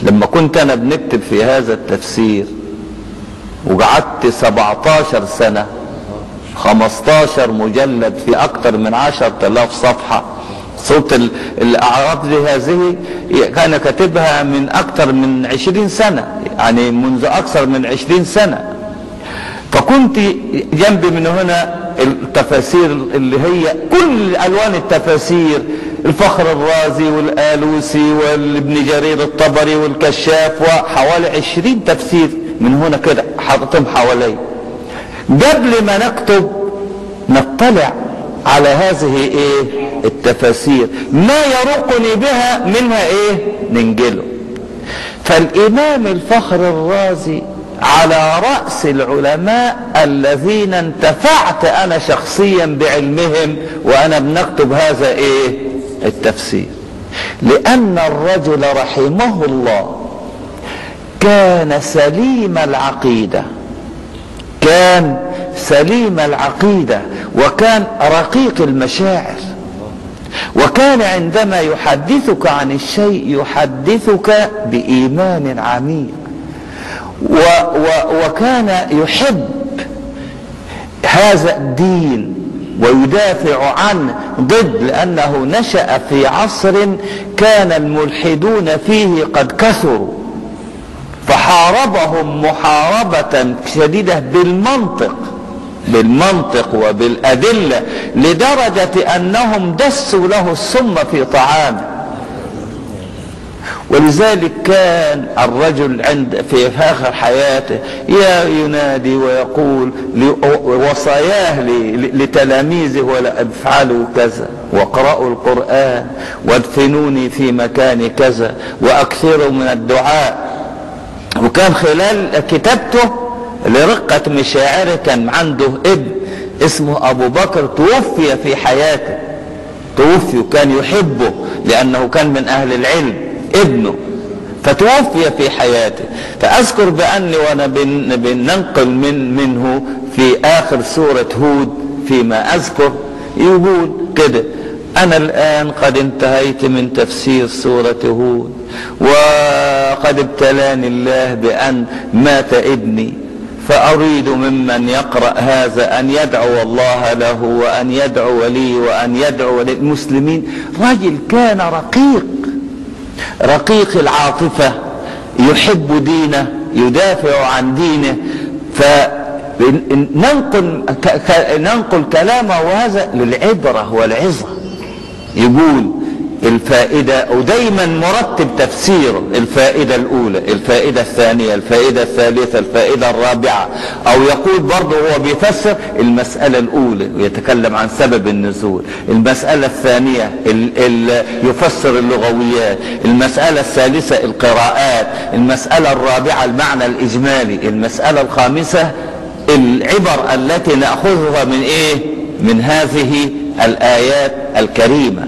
لما كنت انا بنكتب في هذا التفسير وقعدت 17 سنة 15 مجلد في اكتر من 10,000 صفحة. صوت الاعراض دي هذه كان كاتبها من اكتر من 20 سنة، يعني منذ اكثر من 20 سنة. فكنت جنبي من هنا التفاسير اللي هي كل الوان التفاسير، الفخر الرازي والآلوسي والابن جرير الطبري والكشاف، وحوالي 20 تفسير من هنا كده حاططهم حوالي. قبل ما نكتب نطلع على هذه التفاسير، ما يروقني بها منها ننجله. فالامام الفخر الرازي على رأس العلماء الذين انتفعت انا شخصيا بعلمهم وانا بنكتب هذا التفسير، لان الرجل رحمه الله كان سليم العقيدة، كان سليم العقيدة، وكان رقيق المشاعر، وكان عندما يحدثك عن الشيء يحدثك بإيمان عميق، وكان يحب هذا الدين ويدافع عنه ضد، لأنه نشأ في عصر كان الملحدون فيه قد كثروا، فحاربهم محاربة شديدة بالمنطق وبالأدلة، لدرجة أنهم دسوا له السم في طعامه. ولذلك كان الرجل في آخر حياته ينادي ويقول وصاياه لتلاميذه: ولا افعلوا كذا، واقرأوا القرآن، وادفنوني في مكان كذا، واكثروا من الدعاء. وكان خلال كتابته لرقة مشاعره كان عنده ابن اسمه ابو بكر توفي في حياته، توفي، وكان يحبه لانه كان من اهل العلم ابنه، فتوفي في حياته. فاذكر باني وانا بننقل منه في اخر سورة هود فيما اذكر يقول كده: انا الان قد انتهيت من تفسير سورة هود، وقد ابتلاني الله بان مات ابني، فاريد ممن يقرأ هذا ان يدعو الله له، وان يدعو لي، وان يدعو للمسلمين. رجل كان رقيق العاطفة، يحب دينه، يدافع عن دينه. فننقل كلامه وهذا للعبرة والعظة. يقول الفائدة، ودايما مرتب تفسيره: الفائدة الأولى، الفائدة الثانية، الفائدة الثالثة، الفائدة الرابعة. أو يقول برضه هو بيفسر المسألة الأولى ويتكلم عن سبب النزول، المسألة الثانية يفسر اللغويات، المسألة الثالثة القراءات، المسألة الرابعة المعنى الإجمالي، المسألة الخامسة العبر التي نأخذها من من هذه الآيات الكريمة.